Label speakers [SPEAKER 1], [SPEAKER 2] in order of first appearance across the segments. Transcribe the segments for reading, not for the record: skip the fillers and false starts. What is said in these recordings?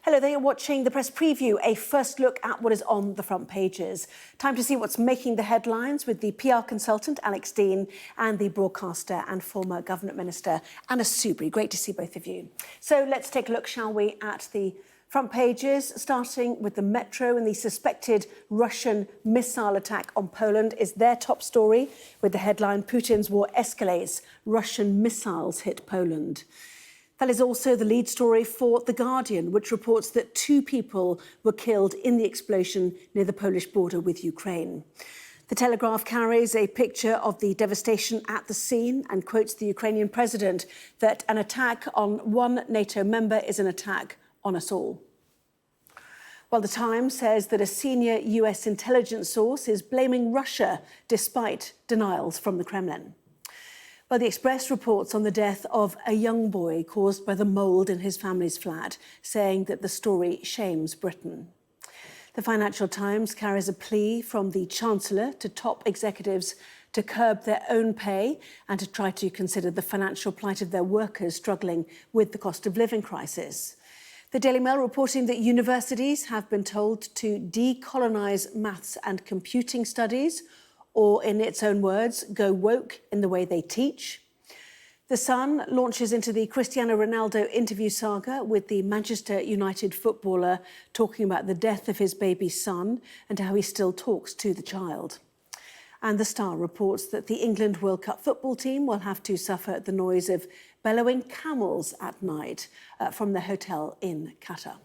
[SPEAKER 1] Hello there, you're watching the press preview, a first look at what is on the front pages. Time to see what's making the headlines with the PR consultant, Alex Deane, and the broadcaster and former Government Minister, Anna Soubry. Great to see both of you. So let's take a look, shall we, at the front pages, starting with the Metro and the suspected Russian missile attack on Poland is their top story, with the headline, Putin's war escalates, Russian missiles hit Poland. That is also the lead story for The Guardian, which reports that 2 people were killed in the explosion near the Polish border with Ukraine. The Telegraph carries a picture of the devastation at the scene and quotes the Ukrainian president that an attack on one NATO member is an attack on us all. While The Times says that a senior US intelligence source is blaming Russia despite denials from the Kremlin. Well, the Express reports on the death of a young boy caused by the mould in his family's flat, saying that the story shames Britain. The Financial Times carries a plea from the Chancellor to top executives to curb their own pay and to try to consider the financial plight of their workers struggling with the cost of living crisis. The Daily Mail reporting that universities have been told to decolonise maths and computing studies, or in its own words, go woke in the way they teach. The Sun launches into the Cristiano Ronaldo interview saga with the Manchester United footballer talking about the death of his baby son and how he still talks to the child. And The Star reports that the England World Cup football team will have to suffer the noise of bellowing camels at night from their hotel in Qatar.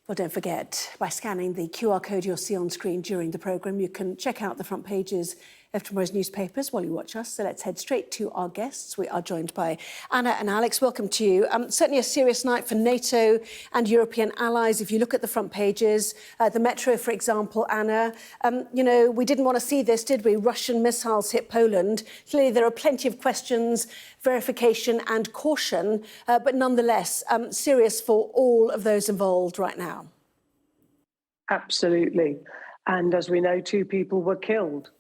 [SPEAKER 1] Well, don't forget, by scanning the QR code you'll see on screen during the programme, you can check out the front pages of tomorrow's newspapers while you watch us. So let's head straight to our guests. We are joined by Anna and Alex. Welcome to you. Certainly a serious night for NATO and European allies. If you look at the front pages, the Metro, for example, Anna, we didn't want to see this, did we? Russian missiles hit Poland. Clearly, there are plenty of questions, verification and caution, but nonetheless, serious for all of those involved right now.
[SPEAKER 2] Absolutely. And as we know, 2 people were killed.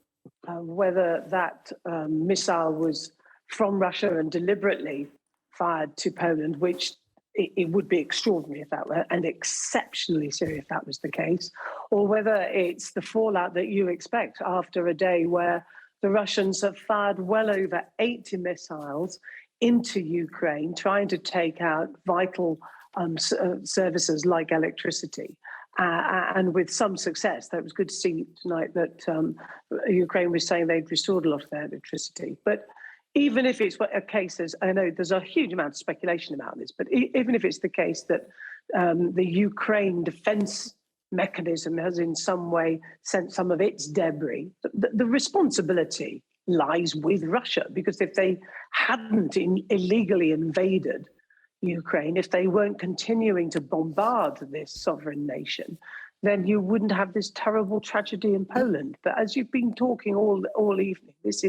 [SPEAKER 2] Whether that missile was from Russia and deliberately fired to Poland, which it would be extraordinary if that were, and exceptionally serious if that was the case, or whether it's the fallout that you expect after a day where the Russians have fired well over 80 missiles into Ukraine, trying to take out vital services like electricity. And with some success. That was good to see tonight that Ukraine was saying they'd restored a lot of their electricity. But even if it's a case, I know there's a huge amount of speculation about this, but even if it's the case that the Ukraine defense mechanism has in some way sent some of its debris, the responsibility lies with Russia, because if they hadn't illegally invaded Ukraine, if they weren't continuing to bombard this sovereign nation, then you wouldn't have this terrible tragedy in Poland. But as you've been talking all evening, this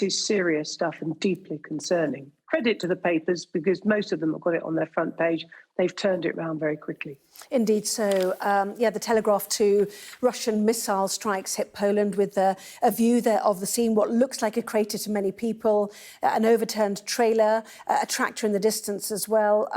[SPEAKER 2] is serious stuff and deeply concerning. Credit to the papers, because most of them have got it on their front page. They've turned it around very quickly.
[SPEAKER 1] Indeed so. The Telegraph too. Russian missile strikes hit Poland with a view there of the scene, what looks like a crater to many people, an overturned trailer, a tractor in the distance as well.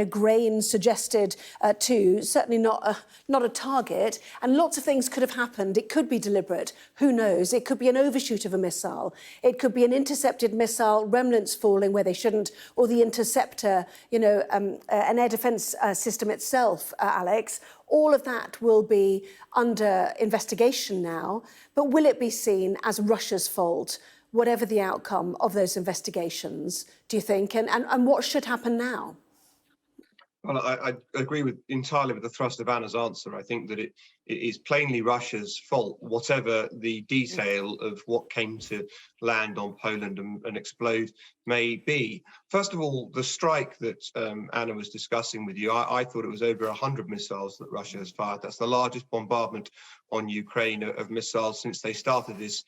[SPEAKER 1] Grain suggested too, certainly not a target. And lots of things could have happened. It could be deliberate. Who knows? It could be an overshoot of a missile. It could be an intercepted missile, remnants falling where they shouldn't, or the interceptor, an air defence system itself, Alex. All of that will be under investigation now, but will it be seen as Russia's fault, whatever the outcome of those investigations, do you think? And what should happen now?
[SPEAKER 3] Well, I agree entirely with the thrust of Anna's answer. I think that it is plainly Russia's fault, whatever the detail of what came to land on Poland and explode may be. First of all, the strike that Anna was discussing with you, I thought it was over 100 missiles that Russia has fired. That's the largest bombardment on Ukraine of missiles since they started this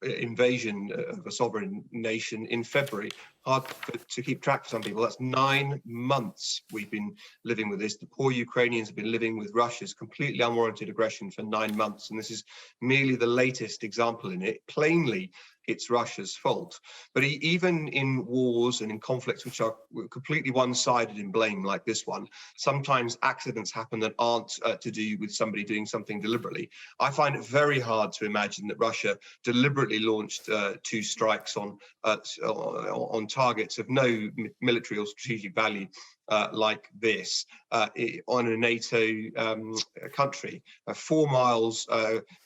[SPEAKER 3] invasion of a sovereign nation in February. Hard to keep track for some people. That's 9 months we've been living with this. The poor Ukrainians have been living with Russia's completely unwarranted aggression for 9 months, and this is merely the latest example in it. Plainly, it's Russia's fault. But even in wars and in conflicts which are completely one-sided in blame, like this one, sometimes accidents happen that aren't to do with somebody doing something deliberately. I find it very hard to imagine that Russia deliberately launched 2 strikes on targets of no military or strategic value like this on a NATO country, 4 miles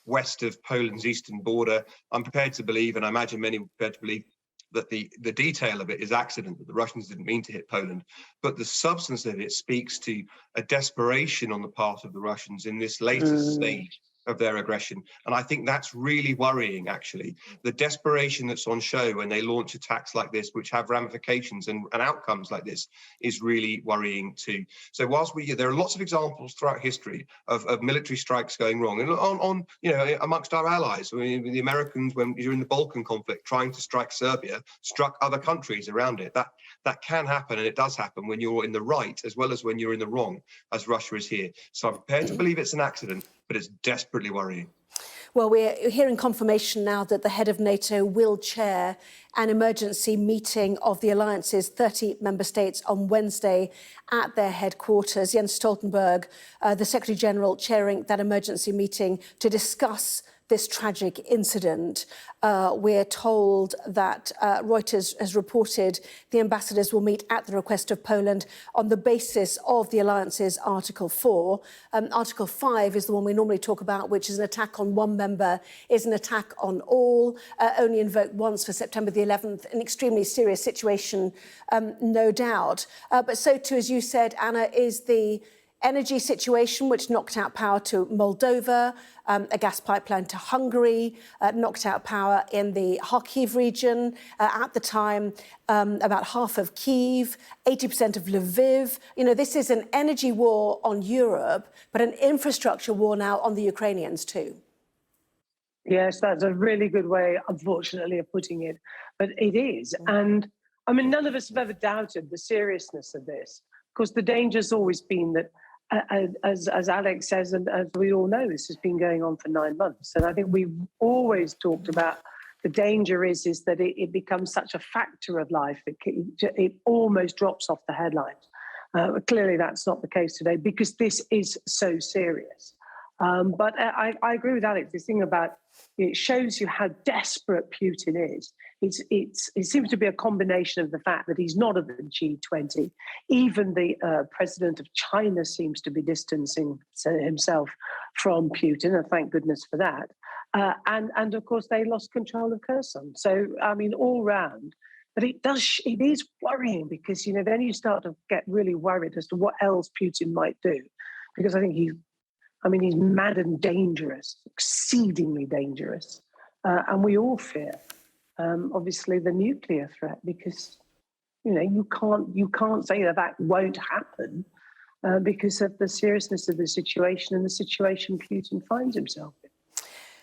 [SPEAKER 3] west of Poland's eastern border. I'm prepared to believe, and I imagine many are prepared to believe, that the detail of it is accident, that the Russians didn't mean to hit Poland. But the substance of it speaks to a desperation on the part of the Russians in this latest stage of their aggression. And I think that's really worrying, actually. The desperation that's on show when they launch attacks like this, which have ramifications and outcomes like this, is really worrying too. So whilst there are lots of examples throughout history of military strikes going wrong, and on amongst our allies. I mean, the Americans, when during the Balkan conflict, trying to strike Serbia, struck other countries around it. That can happen, and it does happen when you're in the right as well as when you're in the wrong, as Russia is here. So I'm prepared to believe it's an accident, but it's desperately worrying.
[SPEAKER 1] Well, we're hearing confirmation now that the head of NATO will chair an emergency meeting of the alliance's 30 member states on Wednesday at their headquarters. Jens Stoltenberg, the Secretary-General, chairing that emergency meeting to discuss this tragic incident. We're told that Reuters has reported the ambassadors will meet at the request of Poland on the basis of the alliance's Article 4. Article 5 is the one we normally talk about, which is an attack on one member is an attack on all, only invoked once for September the 11th, an extremely serious situation, no doubt. But so too, as you said, Anna, is the energy situation, which knocked out power to Moldova, a gas pipeline to Hungary, knocked out power in the Kharkiv region. At the time, about half of Kyiv, 80% of Lviv. You know, this is an energy war on Europe, but an infrastructure war now on the Ukrainians too.
[SPEAKER 2] Yes, that's a really good way, unfortunately, of putting it. But it is. And I mean, none of us have ever doubted the seriousness of this. Of course, the danger's always been that, as Alex says, and as we all know, this has been going on for 9 months. And I think we've always talked about the danger is that it becomes such a factor of life. It almost drops off the headlines. Clearly, that's not the case today because this is so serious. But I agree with Alex. This thing about it shows you how desperate Putin is. It seems to be a combination of the fact that he's not at the G20. Even the president of China seems to be distancing himself from Putin, and thank goodness for that. And of course, they lost control of Kherson. So, I mean, all round. But it is worrying because, you know, then you start to get really worried as to what else Putin might do. Because I think he's mad and dangerous, exceedingly dangerous. And we all fear, obviously, the nuclear threat because, you know, you can't say that won't happen because of the seriousness of the situation and the situation Putin finds himself in.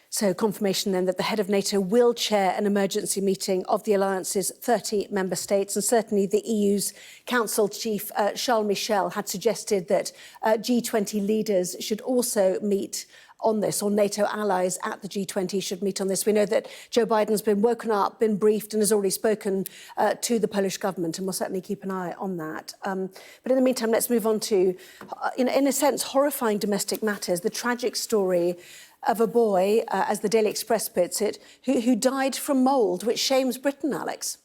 [SPEAKER 1] So confirmation then that the head of NATO will chair an emergency meeting of the alliance's 30 member states, and certainly the EU's Council Chief Charles Michel had suggested that G20 leaders should also meet on this, or NATO allies at the G20 should meet on this. We know that Joe Biden's been woken up, been briefed and has already spoken to the Polish government, and we'll certainly keep an eye on that. But in the meantime, let's move on to, in a sense, horrifying domestic matters, the tragic story of a boy, as the Daily Express puts it, who died from mould, which shames Britain, Alex.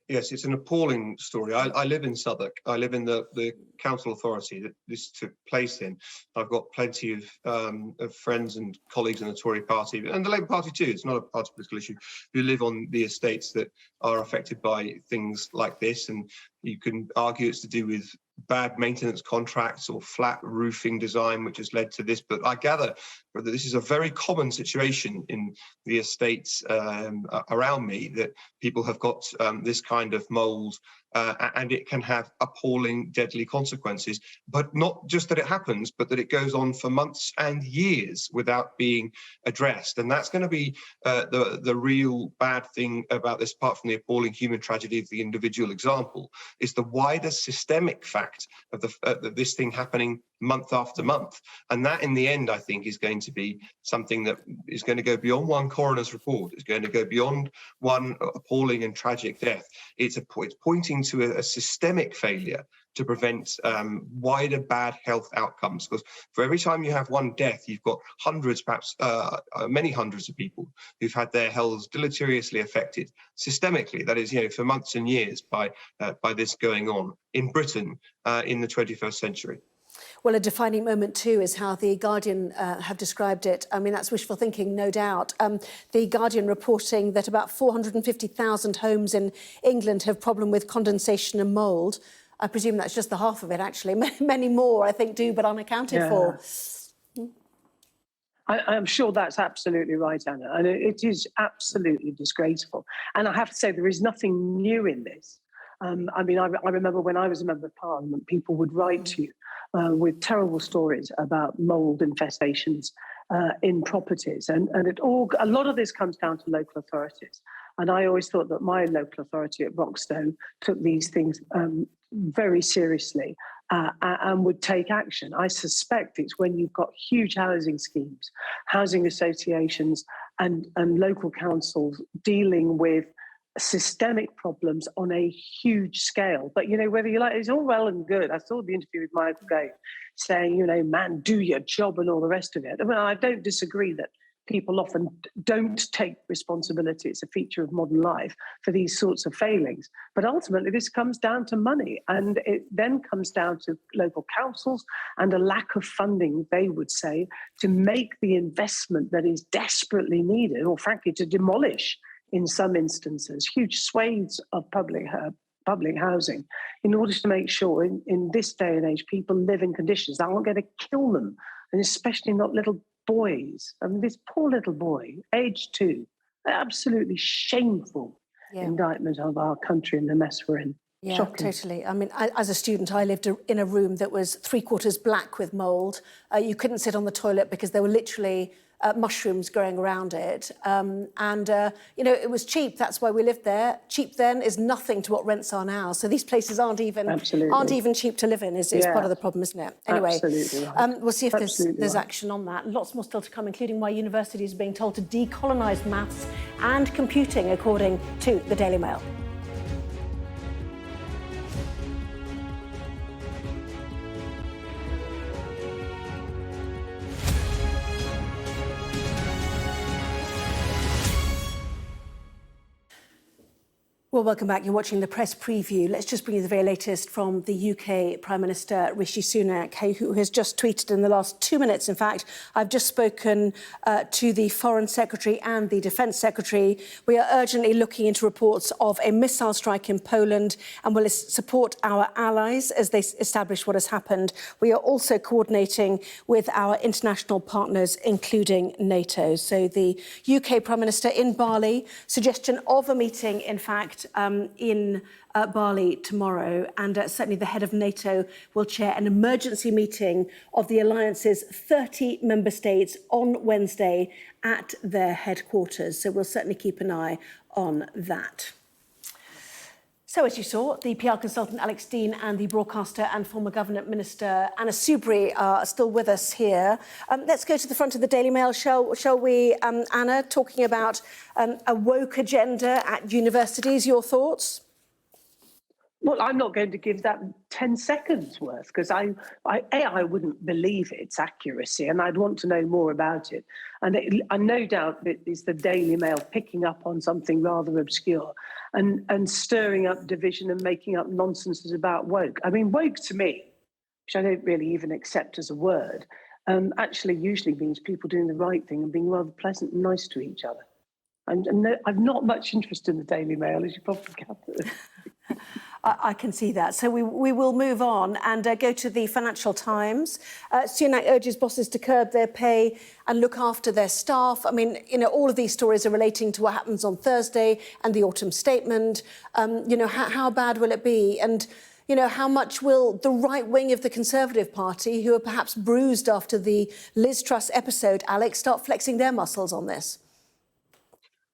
[SPEAKER 3] Yes, it's an appalling story. I live in Southwark. I live in the council authority that this took place in. I've got plenty of friends and colleagues in the Tory party, and the Labour Party too. It's not a party political issue, who live on the estates that are affected by things like this. And you can argue it's to do with bad maintenance contracts or flat roofing design, which has led to this. But I gather that this is a very common situation in the estates around me, that people have got this kind of mould, and it can have appalling, deadly consequences. But not just that it happens, but that it goes on for months and years without being addressed. And that's going to be the real bad thing about this, apart from the appalling human tragedy of the individual example, is the wider systemic fact of this thing happening month after month. And that, in the end, I think, is going to be something that is going to go beyond one coroner's report. It's going to go beyond one appalling and tragic death. It's pointing to a systemic failure to prevent wider bad health outcomes. Because for every time you have one death, you've got hundreds, perhaps many hundreds of people who've had their healths deleteriously affected systemically. That is, for months and years by this going on in Britain in the 21st century.
[SPEAKER 1] Well, a defining moment too is how The Guardian have described it. I mean, that's wishful thinking, no doubt. The Guardian reporting that about 450,000 homes in England have problem with condensation and mould. I presume that's just the half of it, actually. Many more, I think, do, but unaccounted for.
[SPEAKER 2] I'm sure that's absolutely right, Anna. And it is absolutely disgraceful. And I have to say, there is nothing new in this. I mean, I remember when I was a member of Parliament, people would write to you with terrible stories about mould infestations in properties. And a lot of this comes down to local authorities. And I always thought that my local authority at Broxtowe took these things very seriously and would take action. I suspect it's when you've got huge housing schemes, housing associations and local councils dealing with systemic problems on a huge scale. But, whether you like, it's all well and good. I saw the interview with Michael Gove saying, man, do your job and all the rest of it. I mean, I don't disagree that people often don't take responsibility. It's a feature of modern life for these sorts of failings. But ultimately, this comes down to money. And it then comes down to local councils and a lack of funding, they would say, to make the investment that is desperately needed, or frankly, to demolish, in some instances, huge swathes of public housing in order to make sure in this day and age people live in conditions that aren't going to kill them, and especially not little boys. I mean, this poor little boy, age 2, absolutely shameful indictment of our country and the mess we're in.
[SPEAKER 1] Yeah,
[SPEAKER 2] Shocking.
[SPEAKER 1] totally. I mean, as a student, I lived in a room that was 3/4 black with mould. You couldn't sit on the toilet because there were literally mushrooms growing around it. It was cheap. That's why we lived there. Cheap then is nothing to what rents are now. So these places aren't even cheap to live in, is part of the problem, isn't it? Anyway, right. We'll see if there's action on that. Lots more still to come, including why universities are being told to decolonise maths and computing, according to the Daily Mail. Well, welcome back. You're watching the press preview. Let's just bring you the very latest from the UK Prime Minister Rishi Sunak, who has just tweeted in the last 2 minutes. In fact, I've just spoken to the Foreign Secretary and the Defence Secretary. We are urgently looking into reports of a missile strike in Poland and will support our allies as they establish what has happened. We are also coordinating with our international partners, including NATO. So the UK Prime Minister in Bali, suggestion of a meeting, in fact, in Bali tomorrow, and certainly the head of NATO will chair an emergency meeting of the alliance's 30 member states on Wednesday at their headquarters. So we'll certainly keep an eye on that. So, as you saw, the PR consultant Alex Deane and the broadcaster and former Government Minister Anna Soubry are still with us here. Let's go to the front of the Daily Mail, shall we, Anna, talking about a woke agenda at universities. Your thoughts?
[SPEAKER 2] Well, I'm not going to give that 10 seconds worth because I wouldn't believe its accuracy and I'd want to know more about it. And no doubt that it's the Daily Mail picking up on something rather obscure and stirring up division and making up nonsenses about woke. I mean, woke to me, which I don't really even accept as a word, actually usually means people doing the right thing and being rather pleasant and nice to each other. And I've not much interest in the Daily Mail, as you probably gathered.
[SPEAKER 1] I can see that. So we will move on and go to the Financial Times. Sunak urges bosses to curb their pay and look after their staff. I mean, all of these stories are relating to what happens on Thursday and the autumn statement. How bad will it be? And, how much will the right wing of the Conservative Party, who are perhaps bruised after the Liz Truss episode, Alex, start flexing their muscles on this?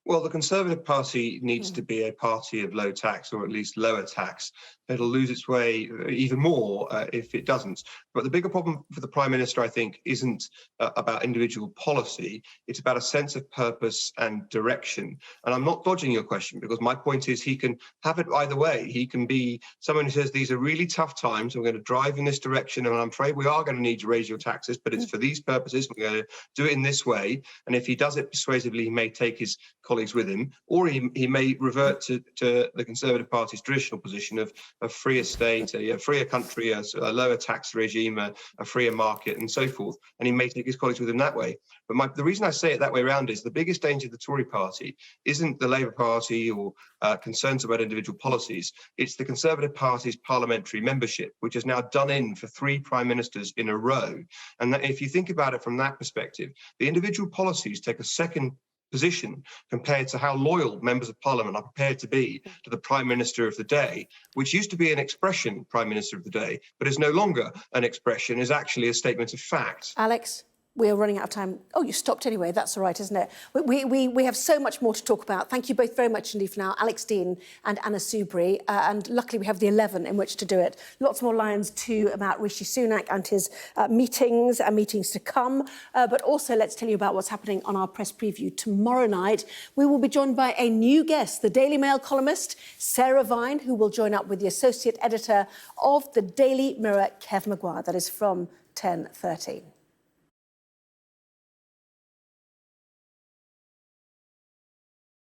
[SPEAKER 3] Well, the Conservative Party needs to be a party of low tax, or at least lower tax. It'll lose its way even more if it doesn't. But the bigger problem for the Prime Minister, I think, isn't about individual policy. It's about a sense of purpose and direction. And I'm not dodging your question, because my point is he can have it either way. He can be someone who says these are really tough times, we're going to drive in this direction, and I'm afraid we are going to need to raise your taxes, but it's for these purposes, we're going to do it in this way. And if he does it persuasively, he may take his colleagues with him, or he may revert to the Conservative Party's traditional position of a freer state, a freer country, a lower tax regime, a freer market, and so forth. And he may take his colleagues with him that way. But the reason I say it that way around is the biggest danger of the Tory party isn't the Labour Party or concerns about individual policies. It's the Conservative Party's parliamentary membership, which has now done in for 3 prime ministers in a row. And that, if you think about it from that perspective, the individual policies take a second position compared to how loyal members of parliament are prepared to be to the prime minister of the day, which used to be an expression, prime minister of the day, but is no longer an expression, is actually a statement of fact.
[SPEAKER 1] Alex, we are running out of time. Oh, you stopped anyway. That's all right, isn't it? We have so much more to talk about. Thank you both very much indeed for now, Alex Deane and Anna Soubry. And luckily we have the 11 in which to do it. Lots more lines too about Rishi Sunak and his meetings and meetings to come. But also let's tell you about what's happening on our press preview tomorrow night. We will be joined by a new guest, the Daily Mail columnist, Sarah Vine, who will join up with the associate editor of the Daily Mirror, Kev Maguire. That is from 10:30.